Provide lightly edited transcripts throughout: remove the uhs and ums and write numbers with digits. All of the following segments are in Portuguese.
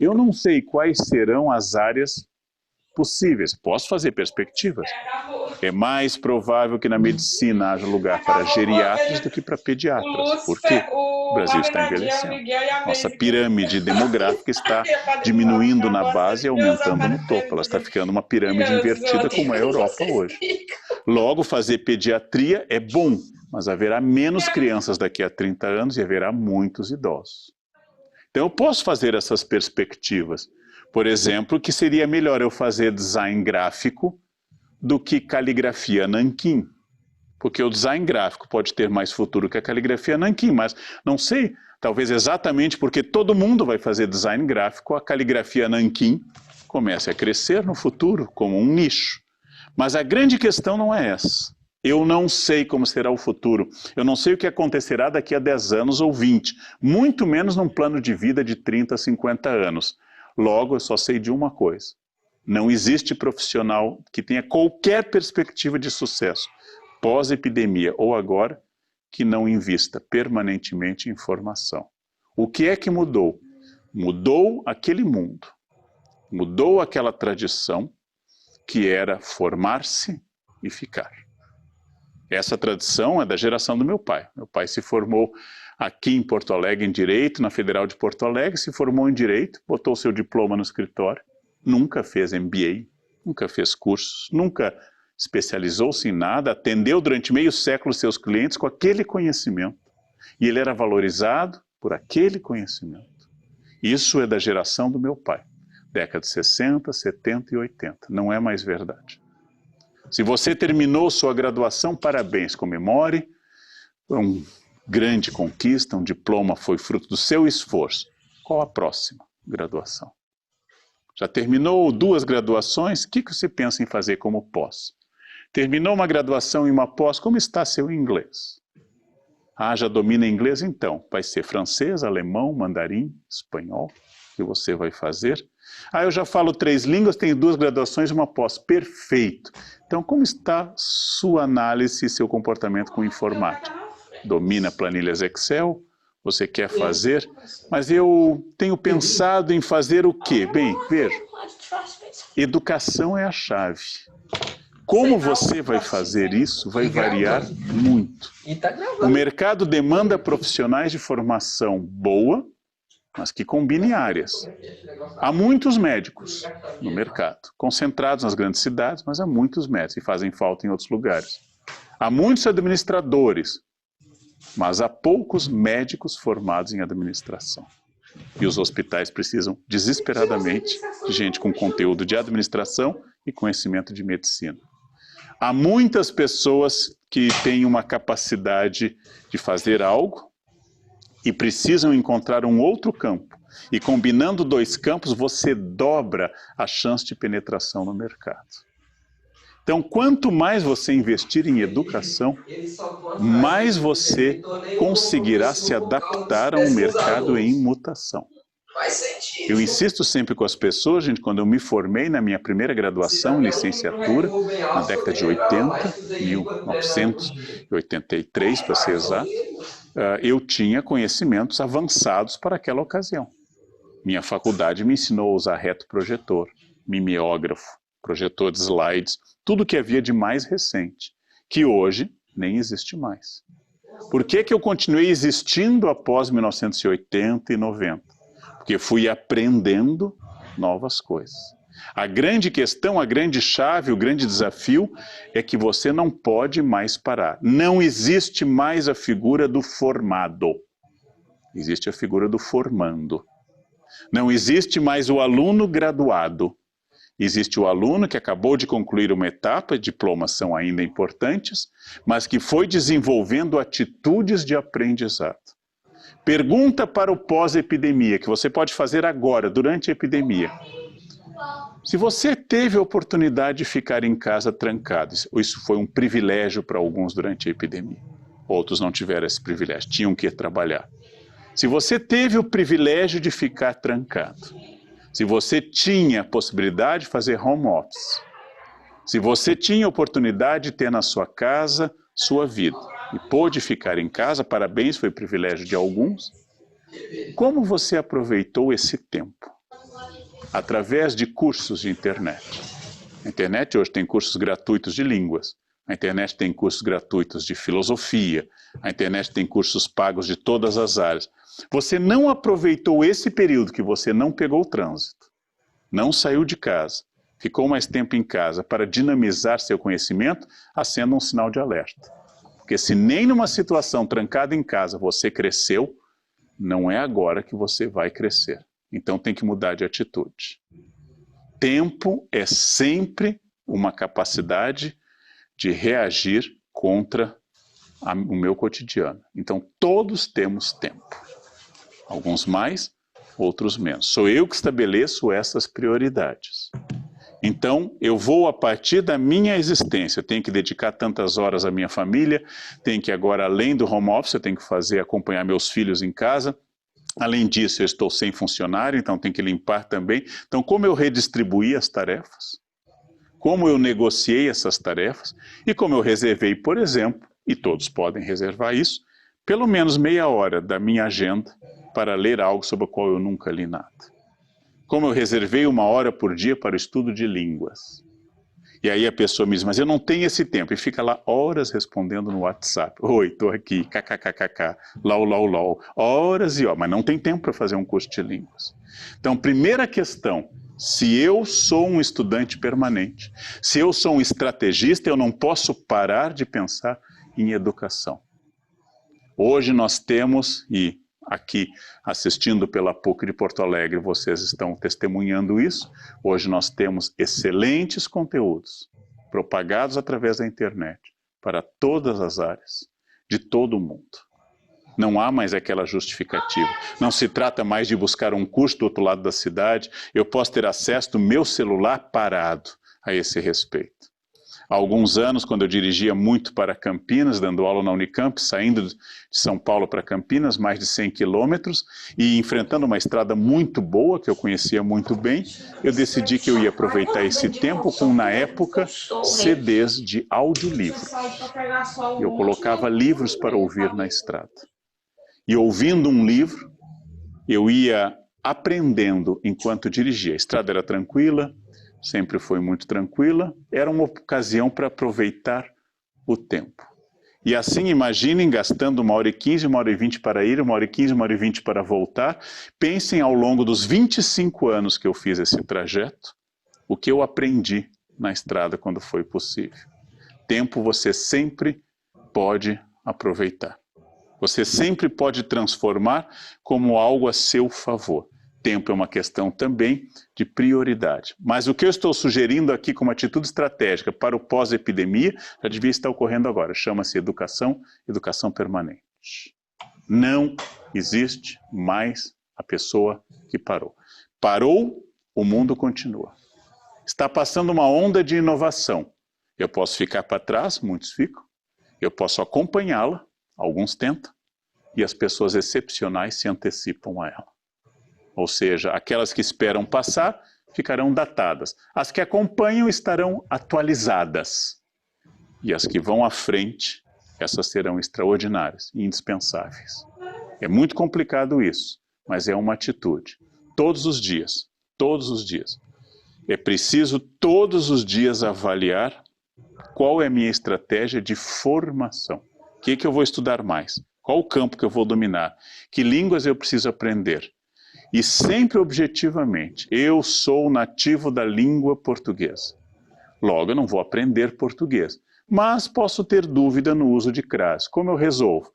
Eu não sei quais serão as áreas possíveis. Posso fazer perspectivas. É mais provável que na medicina haja lugar para geriatras do que para pediatras. Por quê? O Brasil está envelhecendo. Nossa pirâmide demográfica está diminuindo na base e aumentando no topo. Ela está ficando uma pirâmide invertida como é a Europa hoje. Logo, fazer pediatria é bom, mas haverá menos crianças daqui a 30 anos e haverá muitos idosos. Então eu posso fazer essas perspectivas. Por exemplo, que seria melhor eu fazer design gráfico do que caligrafia nanquim. Porque o design gráfico pode ter mais futuro que a caligrafia nanquim, mas não sei, talvez exatamente porque todo mundo vai fazer design gráfico, a caligrafia nanquim comece a crescer no futuro como um nicho. Mas a grande questão não é essa. Eu não sei como será o futuro. Eu não sei o que acontecerá daqui a 10 anos ou 20. Muito menos num plano de vida de 30, 50 anos. Logo, eu só sei de uma coisa. Não existe profissional que tenha qualquer perspectiva de sucesso, pós-epidemia ou agora, que não invista permanentemente em formação. O que é que mudou? Mudou aquele mundo. Mudou aquela tradição que era formar-se e ficar. Essa tradição é da geração do meu pai. Meu pai se formou aqui em Porto Alegre em Direito, na Federal de Porto Alegre, se formou em Direito, botou seu diploma no escritório, nunca fez MBA, nunca fez cursos, nunca especializou-se em nada, atendeu durante meio século seus clientes com aquele conhecimento. E ele era valorizado por aquele conhecimento. Isso é da geração do meu pai. Década de 60, 70 e 80. Não é mais verdade. Se você terminou sua graduação, parabéns, comemore. Foi uma grande conquista, um diploma foi fruto do seu esforço. Qual a próxima graduação? Já terminou 2 graduações? O que você pensa em fazer como pós? Terminou uma graduação e uma pós, como está seu inglês? Ah, já domina inglês? Então, vai ser francês, alemão, mandarim, espanhol, que você vai fazer. Ah, eu já falo 3 línguas, tenho 2 graduações e uma pós. Perfeito. Então, como está sua análise e seu comportamento com informática? Domina planilhas Excel? Você quer fazer? Mas eu tenho pensado em fazer o quê? Bem, veja, educação é a chave. Como você vai fazer isso vai variar muito. O mercado demanda profissionais de formação boa, mas que combinem áreas. Há muitos médicos no mercado, concentrados nas grandes cidades, mas há muitos médicos e fazem falta em outros lugares. Há muitos administradores, mas há poucos médicos formados em administração. E os hospitais precisam desesperadamente de gente com conteúdo de administração e conhecimento de medicina. Há muitas pessoas que têm uma capacidade de fazer algo e precisam encontrar um outro campo. E combinando 2 campos, você dobra a chance de penetração no mercado. Então, quanto mais você investir em educação, mais você conseguirá se adaptar a um mercado em mutação. Eu insisto sempre com as pessoas, gente, quando eu me formei na minha primeira graduação, licenciatura, na década de 80, 1983 para ser exato, eu tinha conhecimentos avançados para aquela ocasião. Minha faculdade me ensinou a usar retroprojetor, mimeógrafo, projetor de slides, tudo que havia de mais recente, que hoje nem existe mais. Por que eu continuei existindo após 1980 e 90? Porque fui aprendendo novas coisas. A grande questão, a grande chave, o grande desafio é que você não pode mais parar. Não existe mais a figura do formado. Existe a figura do formando. Não existe mais o aluno graduado. Existe o aluno que acabou de concluir uma etapa, diplomas são ainda importantes, mas que foi desenvolvendo atitudes de aprendizado. Pergunta para o pós-epidemia, que você pode fazer agora, durante a epidemia. Se você teve a oportunidade de ficar em casa trancado, isso foi um privilégio para alguns durante a epidemia. Outros não tiveram esse privilégio, tinham que ir trabalhar. Se você teve o privilégio de ficar trancado, se você tinha a possibilidade de fazer home office, se você tinha a oportunidade de ter na sua casa sua vida e pôde ficar em casa, parabéns, foi privilégio de alguns. Como você aproveitou esse tempo? através de cursos de internet. A internet hoje tem cursos gratuitos de línguas, a internet tem cursos gratuitos de filosofia, a internet tem cursos pagos de todas as áreas. Você não aproveitou esse período que você não pegou o trânsito, não saiu de casa, ficou mais tempo em casa para dinamizar seu conhecimento, acenda um sinal de alerta. Porque se nem numa situação trancada em casa você cresceu, não é agora que você vai crescer. Então tem que mudar de atitude. Tempo é sempre uma capacidade de reagir contra o meu cotidiano. Então todos temos tempo. Alguns mais, outros menos. Sou eu que estabeleço essas prioridades. Então, eu vou a partir da minha existência, eu tenho que dedicar tantas horas à minha família, tenho que agora, além do home office, eu tenho que acompanhar meus filhos em casa. Além disso, eu estou sem funcionário, então tenho que limpar também. Então, como eu redistribuí as tarefas? Como eu negociei essas tarefas? E como eu reservei, por exemplo, e todos podem reservar isso, pelo menos meia hora da minha agenda para ler algo sobre o qual eu nunca li nada. Como eu reservei 1 hora por dia para o estudo de línguas. E aí a pessoa me diz, mas eu não tenho esse tempo. E fica lá horas respondendo no WhatsApp. Oi, estou aqui, kkkk, lau, horas e horas. Mas não tem tempo para fazer um curso de línguas. Então, primeira questão, se eu sou um estudante permanente, se eu sou um estrategista, eu não posso parar de pensar em educação. Hoje nós temos, e aqui assistindo pela PUC de Porto Alegre, vocês estão testemunhando isso. Hoje nós temos excelentes conteúdos propagados através da internet para todas as áreas, de todo o mundo. Não há mais aquela justificativa. Não se trata mais de buscar um curso do outro lado da cidade. Eu posso ter acesso do meu celular parado a esse respeito. Há alguns anos, quando eu dirigia muito para Campinas, dando aula na Unicamp, saindo de São Paulo para Campinas, mais de 100 quilômetros, e enfrentando uma estrada muito boa, que eu conhecia muito bem, eu decidi que eu ia aproveitar esse tempo com, na época, CDs de audiolivro. Eu colocava livros para ouvir na estrada. E ouvindo um livro, eu ia aprendendo enquanto dirigia. A estrada era tranquila, sempre foi muito tranquila, era uma ocasião para aproveitar o tempo. E assim, imaginem, gastando 1h15, 1h20 para ir, 1h15, 1h20 para voltar, pensem ao longo dos 25 anos que eu fiz esse trajeto, o que eu aprendi na estrada quando foi possível. Tempo você sempre pode aproveitar. Você sempre pode transformar como algo a seu favor. Tempo é uma questão também de prioridade. Mas o que eu estou sugerindo aqui como atitude estratégica para o pós-epidemia já devia estar ocorrendo agora. Chama-se educação permanente. Não existe mais a pessoa que parou. Parou, o mundo continua. Está passando uma onda de inovação. Eu posso ficar para trás, muitos ficam. Eu posso acompanhá-la, alguns tentam. E as pessoas excepcionais se antecipam a ela. Ou seja, aquelas que esperam passar ficarão datadas. As que acompanham estarão atualizadas. E as que vão à frente, essas serão extraordinárias e indispensáveis. É muito complicado isso, mas é uma atitude. Todos os dias, todos os dias. É preciso todos os dias avaliar qual é a minha estratégia de formação. O que eu vou estudar mais? Qual o campo que eu vou dominar? Que línguas eu preciso aprender? E sempre objetivamente, eu sou nativo da língua portuguesa. Logo, eu não vou aprender português, mas posso ter dúvida no uso de crase. Como eu resolvo?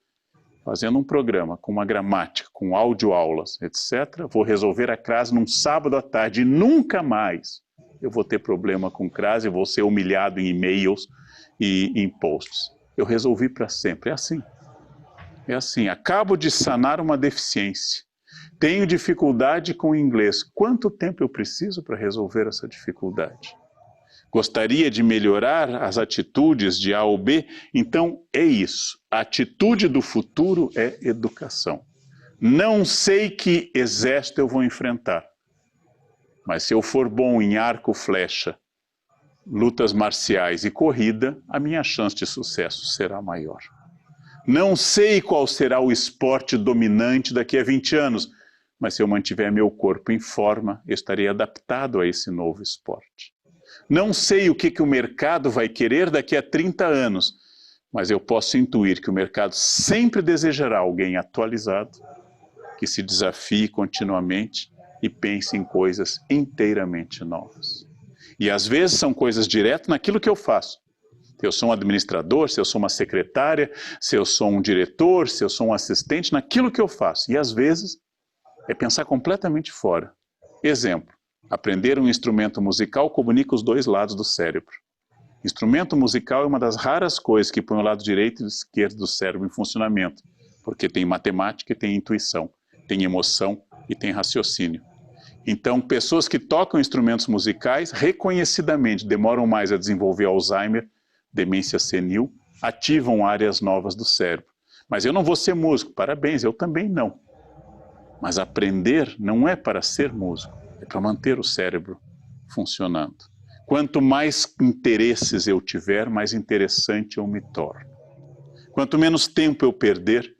Fazendo um programa com uma gramática, com audioaulas, etc. Vou resolver a crase num sábado à tarde e nunca mais eu vou ter problema com crase, vou ser humilhado em e-mails e em posts. Eu resolvi para sempre. É assim. É assim. Acabo de sanar uma deficiência. Tenho dificuldade com o inglês. Quanto tempo eu preciso para resolver essa dificuldade? Gostaria de melhorar as atitudes de A ou B? Então é isso. A atitude do futuro é educação. Não sei que exército eu vou enfrentar. Mas se eu for bom em arco, flecha, lutas marciais e corrida, a minha chance de sucesso será maior. Não sei qual será o esporte dominante daqui a 20 anos. mas se eu mantiver meu corpo em forma, eu estarei adaptado a esse novo esporte. Não sei o que o mercado vai querer daqui a 30 anos, mas eu posso intuir que o mercado sempre desejará alguém atualizado, que se desafie continuamente e pense em coisas inteiramente novas. E às vezes são coisas direto naquilo que eu faço. Se eu sou um administrador, se eu sou uma secretária, se eu sou um diretor, se eu sou um assistente, naquilo que eu faço. E às vezes é pensar completamente fora. Exemplo, aprender um instrumento musical comunica os dois lados do cérebro. Instrumento musical é uma das raras coisas que põe o lado direito e esquerdo do cérebro em funcionamento, porque tem matemática e tem intuição, tem emoção e tem raciocínio. Então, pessoas que tocam instrumentos musicais, reconhecidamente, demoram mais a desenvolver Alzheimer, demência senil, ativam áreas novas do cérebro. Mas eu não vou ser músico, parabéns, eu também não. Mas aprender não é para ser músico, é para manter o cérebro funcionando. Quanto mais interesses eu tiver, mais interessante eu me torno. Quanto menos tempo eu perder,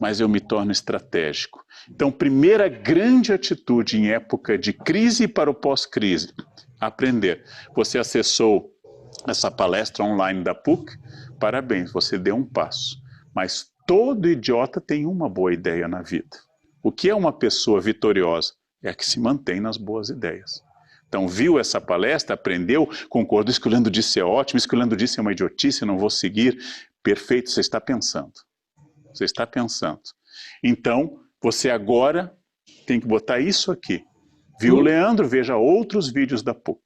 mais eu me torno estratégico. Então, primeira grande atitude em época de crise para o pós-crise, aprender. Você acessou essa palestra online da PUC, parabéns, você deu um passo. Mas todo idiota tem uma boa ideia na vida. O que é uma pessoa vitoriosa? É a que se mantém nas boas ideias. Então, viu essa palestra, aprendeu, concordou, isso que o Leandro disse é ótimo, isso que o Leandro disse é uma idiotice, não vou seguir. Perfeito, você está pensando. Você está pensando. Então, você agora tem que botar isso aqui. Viu o Leandro? Veja outros vídeos da PUC.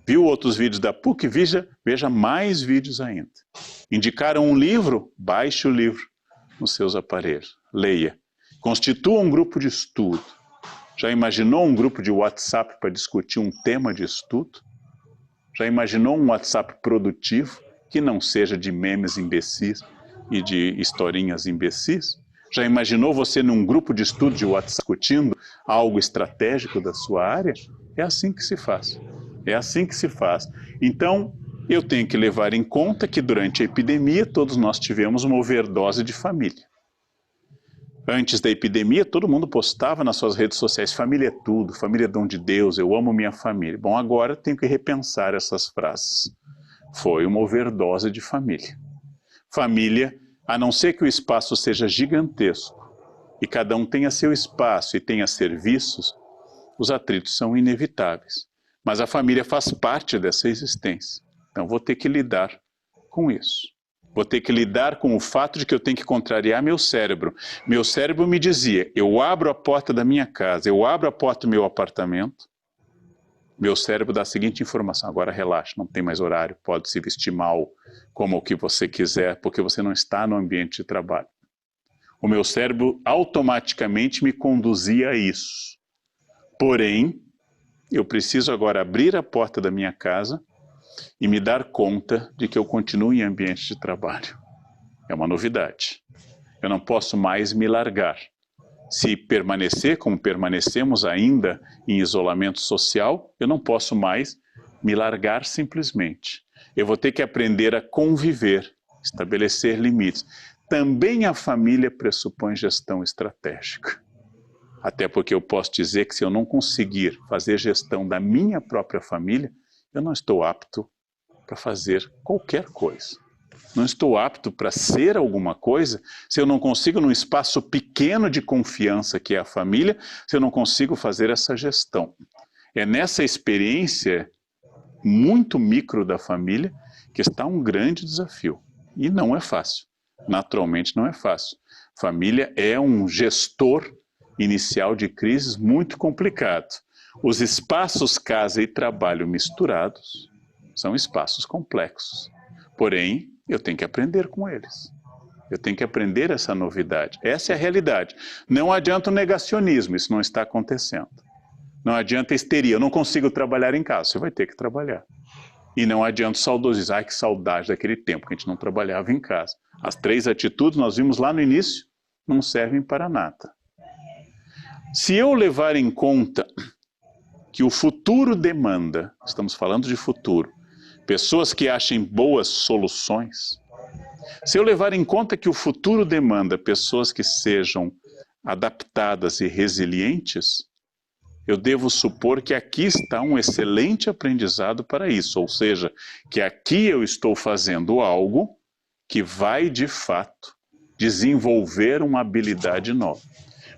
Viu outros vídeos da PUC? Veja mais vídeos ainda. Indicaram um livro? Baixe o livro nos seus aparelhos. Leia. Constitua um grupo de estudo. Já imaginou um grupo de WhatsApp para discutir um tema de estudo? Já imaginou um WhatsApp produtivo que não seja de memes imbecis e de historinhas imbecis? Já imaginou você num grupo de estudo de WhatsApp discutindo algo estratégico da sua área? É assim que se faz. É assim que se faz. Então, eu tenho que levar em conta que durante a epidemia todos nós tivemos uma overdose de família. Antes da epidemia, todo mundo postava nas suas redes sociais, família é tudo, família é dom de Deus, eu amo minha família. Bom, agora tenho que repensar essas frases. Foi uma overdose de família. Família, a não ser que o espaço seja gigantesco, e cada um tenha seu espaço e tenha serviços, os atritos são inevitáveis. Mas a família faz parte dessa existência. Então vou ter que lidar com isso. Vou ter que lidar com o fato de que eu tenho que contrariar meu cérebro. Meu cérebro me dizia, eu abro a porta da minha casa, eu abro a porta do meu apartamento, meu cérebro dá a seguinte informação, agora relaxa, não tem mais horário, pode se vestir mal, como o que você quiser, porque você não está no ambiente de trabalho. O meu cérebro automaticamente me conduzia a isso. Porém, eu preciso agora abrir a porta da minha casa e me dar conta de que eu continuo em ambiente de trabalho. É uma novidade. Eu não posso mais me largar. Se permanecer como permanecemos ainda em isolamento social, eu não posso mais me largar simplesmente. Eu vou ter que aprender a conviver, estabelecer limites. Também a família pressupõe gestão estratégica. Até porque eu posso dizer que se eu não conseguir fazer gestão da minha própria família, eu não estou apto para fazer qualquer coisa. Não estou apto para ser alguma coisa se eu não consigo, num espaço pequeno de confiança que é a família, se eu não consigo fazer essa gestão. É nessa experiência muito micro da família que está um grande desafio. E não é fácil. Naturalmente não é fácil. Família é um gestor inicial de crises muito complicado. Os espaços casa e trabalho misturados são espaços complexos. Porém, eu tenho que aprender com eles. Eu tenho que aprender essa novidade. Essa é a realidade. Não adianta o negacionismo, isso não está acontecendo. Não adianta a histeria, eu não consigo trabalhar em casa, você vai ter que trabalhar. E não adianta o saudosismo, ai que saudade daquele tempo que a gente não trabalhava em casa. As 3 atitudes, nós vimos lá no início, não servem para nada. Se eu levar em conta que o futuro demanda, estamos falando de futuro, pessoas que achem boas soluções, se eu levar em conta que o futuro demanda pessoas que sejam adaptadas e resilientes, eu devo supor que aqui está um excelente aprendizado para isso, ou seja, que aqui eu estou fazendo algo que vai, de fato, desenvolver uma habilidade nova.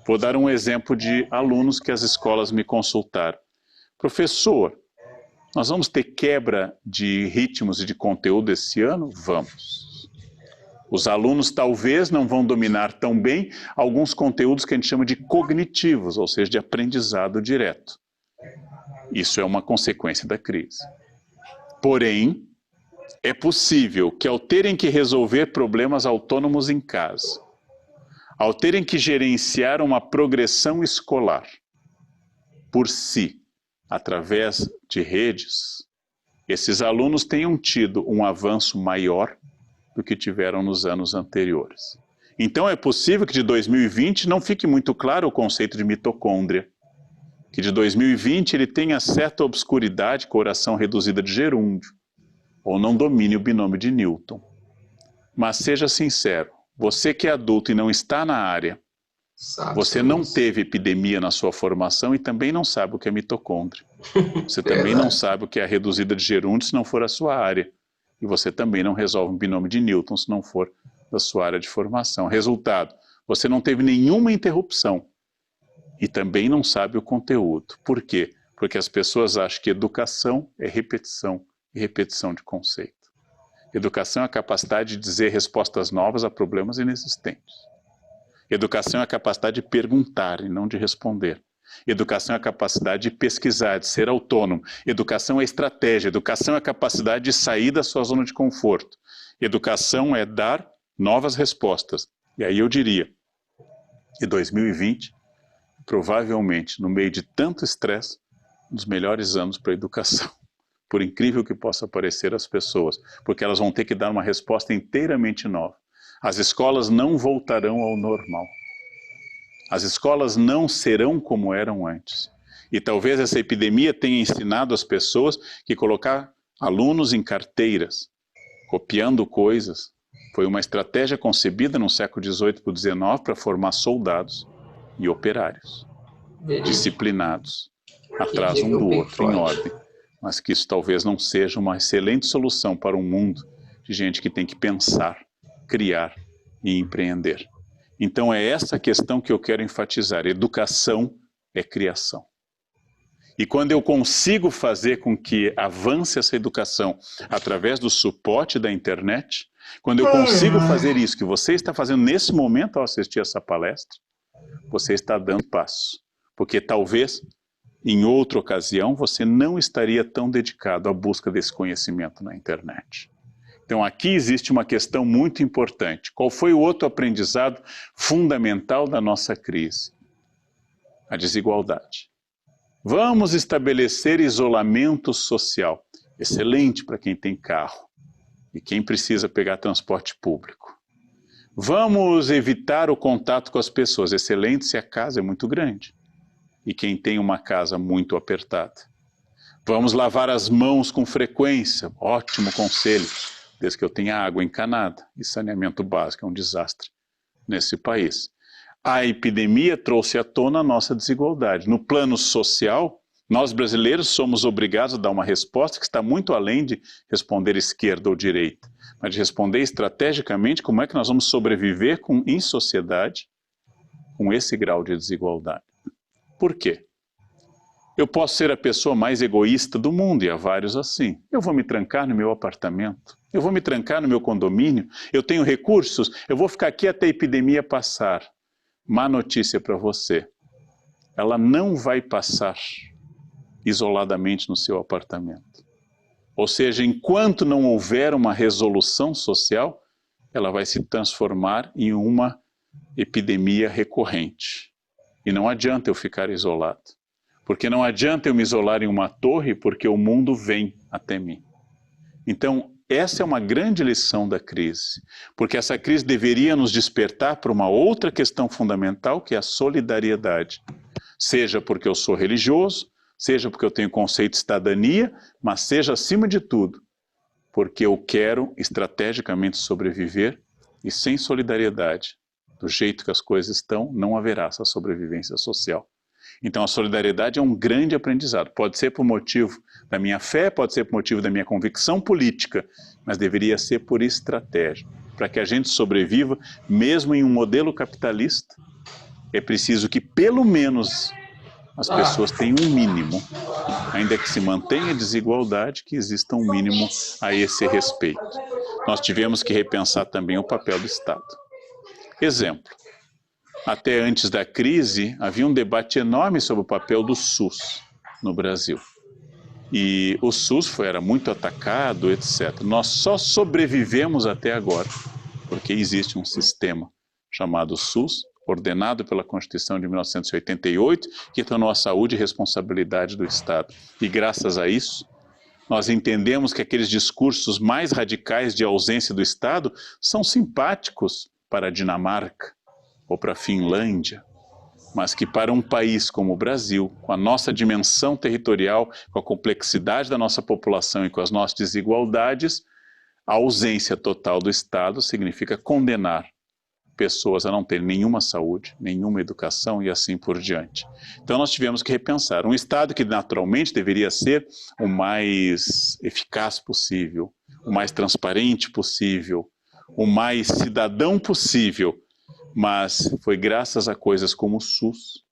Vou dar um exemplo de alunos que as escolas me consultaram. Professor, nós vamos ter quebra de ritmos e de conteúdo esse ano? Vamos. Os alunos talvez não vão dominar tão bem alguns conteúdos que a gente chama de cognitivos, ou seja, de aprendizado direto. Isso é uma consequência da crise. Porém, é possível que ao terem que resolver problemas autônomos em casa, ao terem que gerenciar uma progressão escolar por si, através de redes, esses alunos tenham tido um avanço maior do que tiveram nos anos anteriores. Então é possível que de 2020 não fique muito claro o conceito de mitocôndria, que de 2020 ele tenha certa obscuridade com a oração reduzida de gerúndio, ou não domine o binômio de Newton. Mas seja sincero, você que é adulto e não está na área, você não teve epidemia na sua formação e também não sabe o que é mitocôndria. Você também não sabe o que é a reduzida de gerúndio se não for a sua área. E você também não resolve um binômio de Newton se não for da sua área de formação. Resultado, você não teve nenhuma interrupção e também não sabe o conteúdo. Por quê? Porque as pessoas acham que educação é repetição e repetição de conceito. Educação é a capacidade de dizer respostas novas a problemas inexistentes. Educação é a capacidade de perguntar e não de responder. Educação é a capacidade de pesquisar, de ser autônomo. Educação é estratégia. Educação é a capacidade de sair da sua zona de conforto. Educação é dar novas respostas. E aí eu diria, que 2020, provavelmente, no meio de tanto estresse, um dos melhores anos para a educação. Por incrível que possa parecer às pessoas, porque elas vão ter que dar uma resposta inteiramente nova. As escolas não voltarão ao normal. As escolas não serão como eram antes. E talvez essa epidemia tenha ensinado as pessoas que colocar alunos em carteiras, copiando coisas, foi uma estratégia concebida no século XVIII para o XIX para formar soldados e operários, disciplinados, atrás um do outro, em ordem. Mas que isso talvez não seja uma excelente solução para um mundo de gente que tem que pensar, criar e empreender. Então é essa questão que eu quero enfatizar. Educação é criação. E quando eu consigo fazer com que avance essa educação através do suporte da internet, quando eu consigo fazer isso que você está fazendo nesse momento ao assistir essa palestra, você está dando passo. Porque talvez, em outra ocasião, você não estaria tão dedicado à busca desse conhecimento na internet. Então aqui existe uma questão muito importante. Qual foi o outro aprendizado fundamental da nossa crise? A desigualdade. Vamos estabelecer isolamento social. Excelente para quem tem carro e quem precisa pegar transporte público. Vamos evitar o contato com as pessoas. Excelente se a casa é muito grande e quem tem uma casa muito apertada. Vamos lavar as mãos com frequência. Ótimo conselho. Desde que eu tenha água encanada, e saneamento básico é um desastre nesse país. A epidemia trouxe à tona a nossa desigualdade. No plano social, nós brasileiros somos obrigados a dar uma resposta que está muito além de responder esquerda ou direita, mas de responder estrategicamente como é que nós vamos sobreviver em sociedade com esse grau de desigualdade. Por quê? Eu posso ser a pessoa mais egoísta do mundo, e há vários assim. Eu vou me trancar no meu apartamento, eu vou me trancar no meu condomínio, eu tenho recursos, eu vou ficar aqui até a epidemia passar. Má notícia para você, ela não vai passar isoladamente no seu apartamento. Ou seja, enquanto não houver uma resolução social, ela vai se transformar em uma epidemia recorrente. E não adianta eu ficar isolado. Porque não adianta eu me isolar em uma torre, porque o mundo vem até mim. Então, essa é uma grande lição da crise. Porque essa crise deveria nos despertar para uma outra questão fundamental, que é a solidariedade. Seja porque eu sou religioso, seja porque eu tenho conceito de cidadania, mas seja, acima de tudo, porque eu quero estrategicamente sobreviver, e sem solidariedade do jeito que as coisas estão, não haverá essa sobrevivência social. Então a solidariedade é um grande aprendizado. Pode ser por motivo da minha fé, pode ser por motivo da minha convicção política, mas deveria ser por estratégia. Para que a gente sobreviva, mesmo em um modelo capitalista, é preciso que pelo menos as pessoas tenham um mínimo, ainda que se mantenha a desigualdade, que exista um mínimo a esse respeito. Nós tivemos que repensar também o papel do Estado. Exemplo, até antes da crise havia um debate enorme sobre o papel do SUS no Brasil. E o SUS era muito atacado, etc. Nós só sobrevivemos até agora, porque existe um sistema chamado SUS, ordenado pela Constituição de 1988, que tornou a saúde responsabilidade do Estado. E graças a isso, nós entendemos que aqueles discursos mais radicais de ausência do Estado são simpáticos para a Dinamarca ou para a Finlândia, mas que para um país como o Brasil, com a nossa dimensão territorial, com a complexidade da nossa população e com as nossas desigualdades, a ausência total do Estado significa condenar pessoas a não ter nenhuma saúde, nenhuma educação e assim por diante. Então nós tivemos que repensar. Um Estado que naturalmente deveria ser o mais eficaz possível, o mais transparente possível, o mais cidadão possível, mas foi graças a coisas como o SUS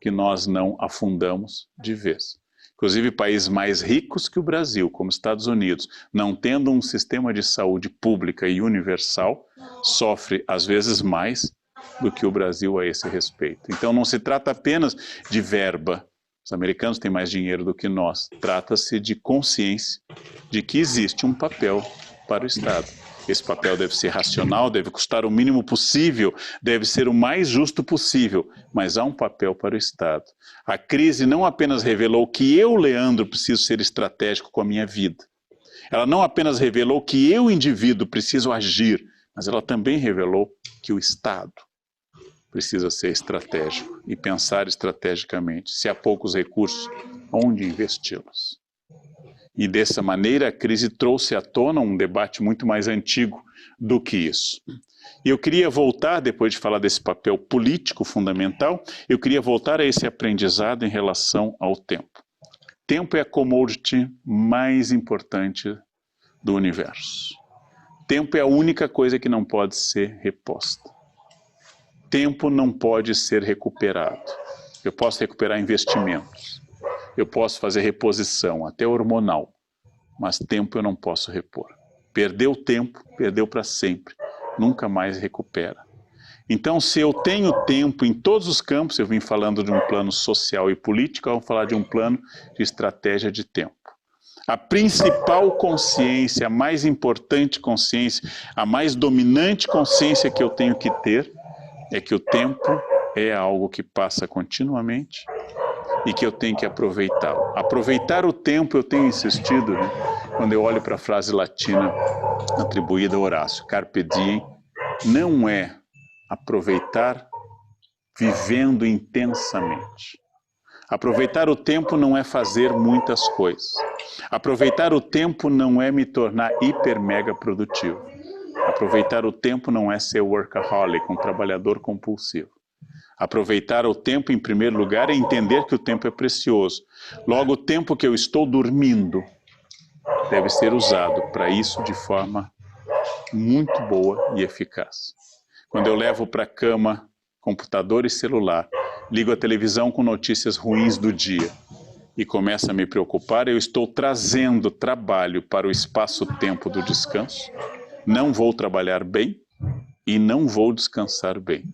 que nós não afundamos de vez. Inclusive países mais ricos que o Brasil, como Estados Unidos, não tendo um sistema de saúde pública e universal, sofre às vezes mais do que o Brasil a esse respeito. Então não se trata apenas de verba, os americanos têm mais dinheiro do que nós, trata-se de consciência de que existe um papel para o Estado. Esse papel deve ser racional, deve custar o mínimo possível, deve ser o mais justo possível, mas há um papel para o Estado. A crise não apenas revelou que eu, Leandro, preciso ser estratégico com a minha vida. Ela não apenas revelou que eu, indivíduo, preciso agir, mas ela também revelou que o Estado precisa ser estratégico e pensar estrategicamente. Se há poucos recursos, onde investi-los? E dessa maneira a crise trouxe à tona um debate muito mais antigo do que isso. E eu queria voltar, depois de falar desse papel político fundamental, eu queria voltar a esse aprendizado em relação ao tempo. Tempo é a commodity mais importante do universo. Tempo é a única coisa que não pode ser reposta. Tempo não pode ser recuperado. Eu posso recuperar investimentos. Eu posso fazer reposição, até hormonal, mas tempo eu não posso repor. Perdeu tempo, perdeu para sempre, nunca mais recupera. Então, se eu tenho tempo em todos os campos, eu vim falando de um plano social e político, vamos falar de um plano de estratégia de tempo. A principal consciência, a mais importante consciência, a mais dominante consciência que eu tenho que ter, é que o tempo é algo que passa continuamente, e que eu tenho que aproveitá-lo. Aproveitar o tempo, eu tenho insistido, né? Quando eu olho para a frase latina atribuída a Horácio, carpe diem, não é aproveitar vivendo intensamente. Aproveitar o tempo não é fazer muitas coisas. Aproveitar o tempo não é me tornar hiper mega produtivo. Aproveitar o tempo não é ser workaholic, um trabalhador compulsivo. Aproveitar o tempo, em primeiro lugar, é entender que o tempo é precioso. Logo, o tempo que eu estou dormindo deve ser usado para isso de forma muito boa e eficaz. Quando eu levo para a cama computador e celular, ligo a televisão com notícias ruins do dia e começo a me preocupar, eu estou trazendo trabalho para o espaço-tempo do descanso, não vou trabalhar bem e não vou descansar bem.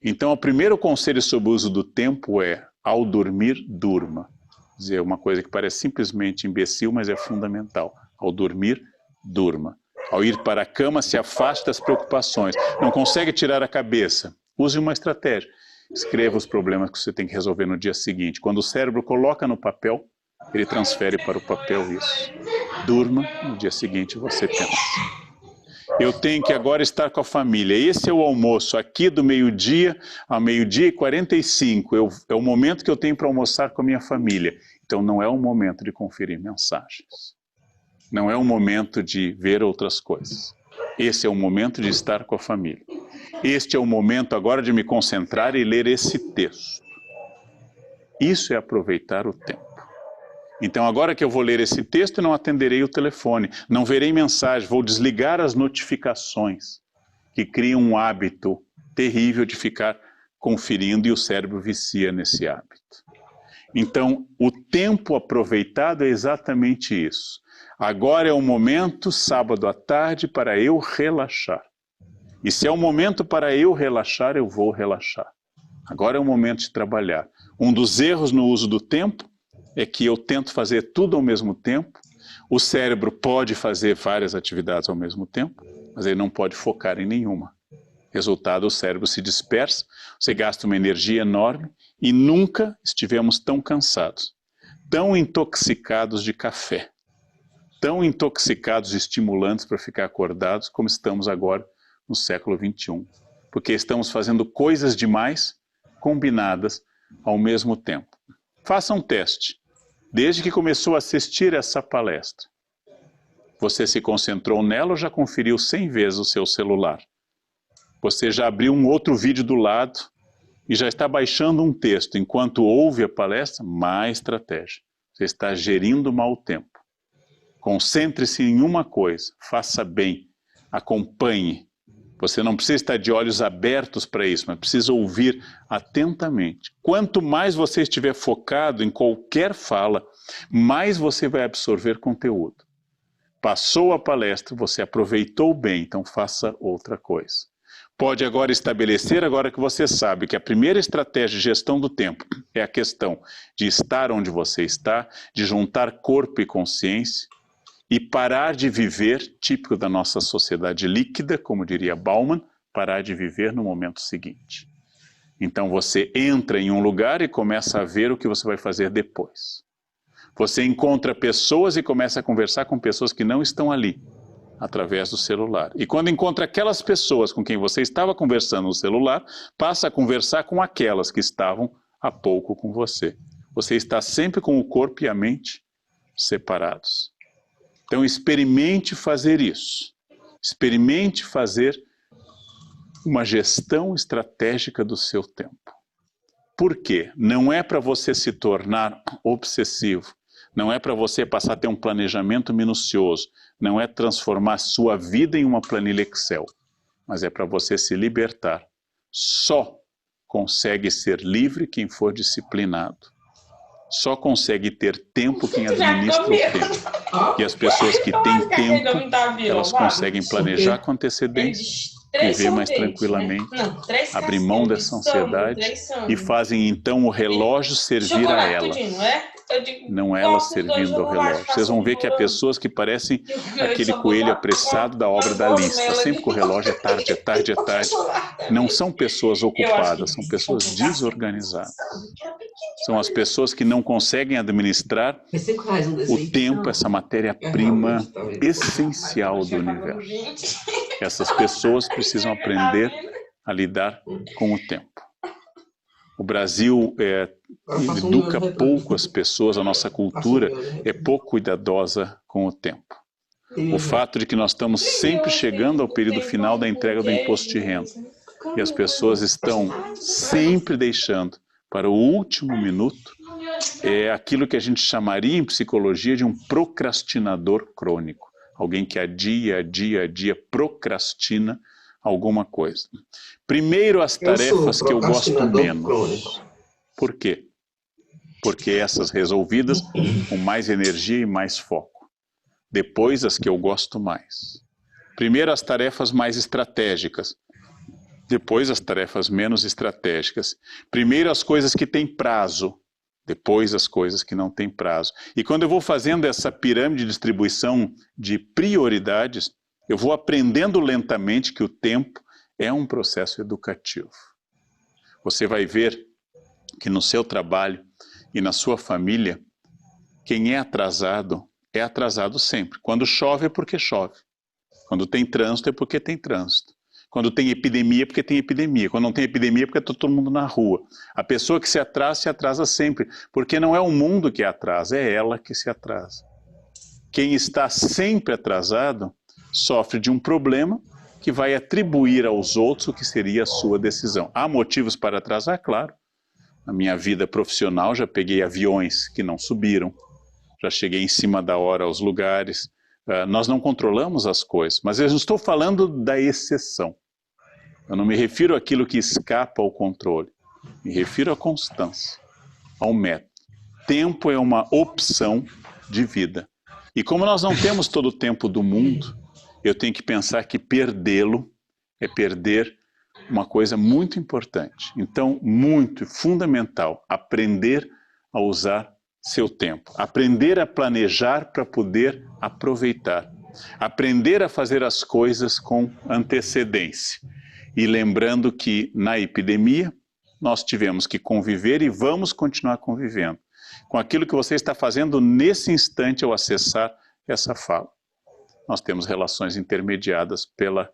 Então, o primeiro conselho sobre o uso do tempo é, ao dormir, durma. Quer dizer, uma coisa que parece simplesmente imbecil, mas é fundamental. Ao dormir, durma. Ao ir para a cama, se afaste das preocupações. Não consegue tirar a cabeça? Use uma estratégia. Escreva os problemas que você tem que resolver no dia seguinte. Quando o cérebro coloca no papel, ele transfere para o papel isso. Durma, no dia seguinte você pensa. Eu tenho que agora estar com a família. Esse é o almoço aqui do meio-dia ao meio-dia e 45. É o momento que eu tenho para almoçar com a minha família. Então não é um momento de conferir mensagens. Não é um momento de ver outras coisas. Esse é o momento de estar com a família. Este é o momento agora de me concentrar e ler esse texto. Isso é aproveitar o tempo. Então agora que eu vou ler esse texto, não atenderei o telefone, não verei mensagem, vou desligar as notificações, que criam um hábito terrível de ficar conferindo e o cérebro vicia nesse hábito. Então, o tempo aproveitado é exatamente isso. Agora é o momento, sábado à tarde, para eu relaxar. E se é o momento para eu relaxar, eu vou relaxar. Agora é o momento de trabalhar. Um dos erros no uso do tempo é que eu tento fazer tudo ao mesmo tempo. O cérebro pode fazer várias atividades ao mesmo tempo, mas ele não pode focar em nenhuma. Resultado, o cérebro se dispersa, você gasta uma energia enorme e nunca estivemos tão cansados, tão intoxicados de café, tão intoxicados de estimulantes para ficar acordados como estamos agora no século XXI. Porque estamos fazendo coisas demais combinadas ao mesmo tempo. Faça um teste. Desde que começou a assistir essa palestra, você se concentrou nela ou já conferiu 100 vezes o seu celular? Você já abriu um outro vídeo do lado e já está baixando um texto enquanto ouve a palestra? Má estratégia. Você está gerindo mal o tempo. Concentre-se em uma coisa, faça bem, acompanhe. Você não precisa estar de olhos abertos para isso, mas precisa ouvir atentamente. Quanto mais você estiver focado em qualquer fala, mais você vai absorver conteúdo. Passou a palestra, você aproveitou bem, então faça outra coisa. Pode agora estabelecer, agora que você sabe que a primeira estratégia de gestão do tempo é a questão de estar onde você está, de juntar corpo e consciência e parar de viver, típico da nossa sociedade líquida, como diria Bauman, parar de viver no momento seguinte. Então você entra em um lugar e começa a ver o que você vai fazer depois. Você encontra pessoas e começa a conversar com pessoas que não estão ali, através do celular. E quando encontra aquelas pessoas com quem você estava conversando no celular, passa a conversar com aquelas que estavam há pouco com você. Você está sempre com o corpo e a mente separados. Então experimente fazer isso. Experimente fazer uma gestão estratégica do seu tempo. Por quê? Não é para você se tornar obsessivo. Não é para você passar a ter um planejamento minucioso. Não é transformar sua vida em uma planilha Excel. Mas é para você se libertar. Só consegue ser livre quem for disciplinado. Só consegue ter tempo quem administra o tempo. E as pessoas que têm tempo, elas conseguem planejar com antecedência, viver mais tranquilamente, abrir mão dessa ansiedade e fazem então o relógio servir a ela. Não ela servindo ao relógio. Vocês vão ver que há pessoas que parecem aquele coelho apressado da obra da lista. Sempre que o relógio é tarde, é tarde, é tarde. Não são pessoas ocupadas, são pessoas desorganizadas. São as pessoas que não conseguem administrar o tempo, essa matéria-prima essencial do universo. Essas pessoas precisam aprender a lidar com o tempo. O Brasil educa pouco as pessoas, a nossa cultura é pouco cuidadosa com o tempo. O fato de que nós estamos sempre chegando ao período final da entrega do imposto de renda e as pessoas estão sempre deixando para o último minuto é aquilo que a gente chamaria em psicologia de um procrastinador crônico. Alguém que adia, procrastina alguma coisa. Primeiro as tarefas que eu gosto menos. Por quê? Porque essas resolvidas com mais energia e mais foco. Depois as que eu gosto mais. Primeiro as tarefas mais estratégicas. Depois as tarefas menos estratégicas. Primeiro as coisas que têm prazo. Depois as coisas que não têm prazo. E quando eu vou fazendo essa pirâmide de distribuição de prioridades, eu vou aprendendo lentamente que o tempo é um processo educativo. Você vai ver que no seu trabalho e na sua família, quem é atrasado sempre. Quando chove é porque chove. Quando tem trânsito é porque tem trânsito. Quando tem epidemia é porque tem epidemia. Quando não tem epidemia é porque está todo mundo na rua. A pessoa que se atrasa sempre. Porque não é o mundo que atrasa, é ela que se atrasa. Quem está sempre atrasado sofre de um problema que vai atribuir aos outros o que seria a sua decisão. Há motivos para atrasar? Claro. Na minha vida profissional já peguei aviões que não subiram, já cheguei em cima da hora aos lugares. Nós não controlamos as coisas, mas eu não estou falando da exceção. Eu não me refiro àquilo que escapa ao controle. Me refiro à constância, ao método. Tempo é uma opção de vida. E como nós não temos todo o tempo do mundo, eu tenho que pensar que perdê-lo é perder uma coisa muito importante. Então, muito fundamental, aprender a usar seu tempo. Aprender a planejar para poder aproveitar. Aprender a fazer as coisas com antecedência. E lembrando que na epidemia, nós tivemos que conviver e vamos continuar convivendo com aquilo que você está fazendo nesse instante ao acessar essa fala. Nós temos relações intermediadas pela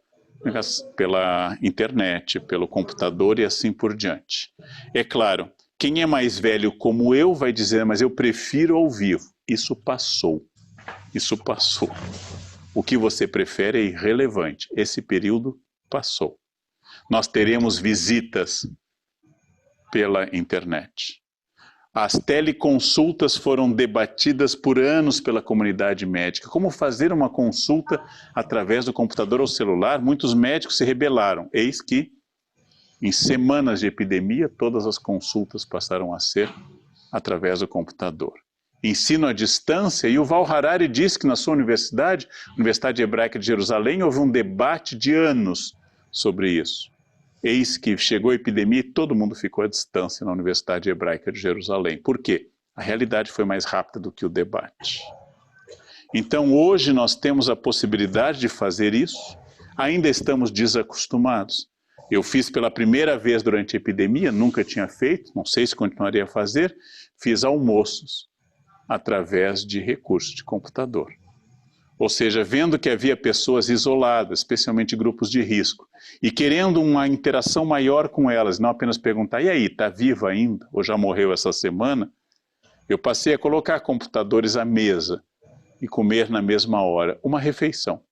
internet, pelo computador e assim por diante. É claro, quem é mais velho como eu vai dizer, mas eu prefiro ao vivo. Isso passou. Isso passou. O que você prefere é irrelevante. Esse período passou. Nós teremos visitas pela internet. As teleconsultas foram debatidas por anos pela comunidade médica. Como fazer uma consulta através do computador ou celular? Muitos médicos se rebelaram. Eis que, em semanas de epidemia, todas as consultas passaram a ser através do computador. Ensino à distância, e o Val Harari diz que na sua universidade, Universidade Hebraica de Jerusalém, houve um debate de anos sobre isso. Eis que chegou a epidemia e todo mundo ficou à distância na Universidade Hebraica de Jerusalém. Por quê? A realidade foi mais rápida do que o debate. Então hoje nós temos a possibilidade de fazer isso, ainda estamos desacostumados. Eu fiz pela primeira vez durante a epidemia, nunca tinha feito, não sei se continuaria a fazer, fiz almoços através de recursos de computador. Ou seja, vendo que havia pessoas isoladas, especialmente grupos de risco, e querendo uma interação maior com elas, não apenas perguntar, e aí, está viva ainda? Ou já morreu essa semana? Eu passei a colocar computadores à mesa e comer na mesma hora, uma refeição.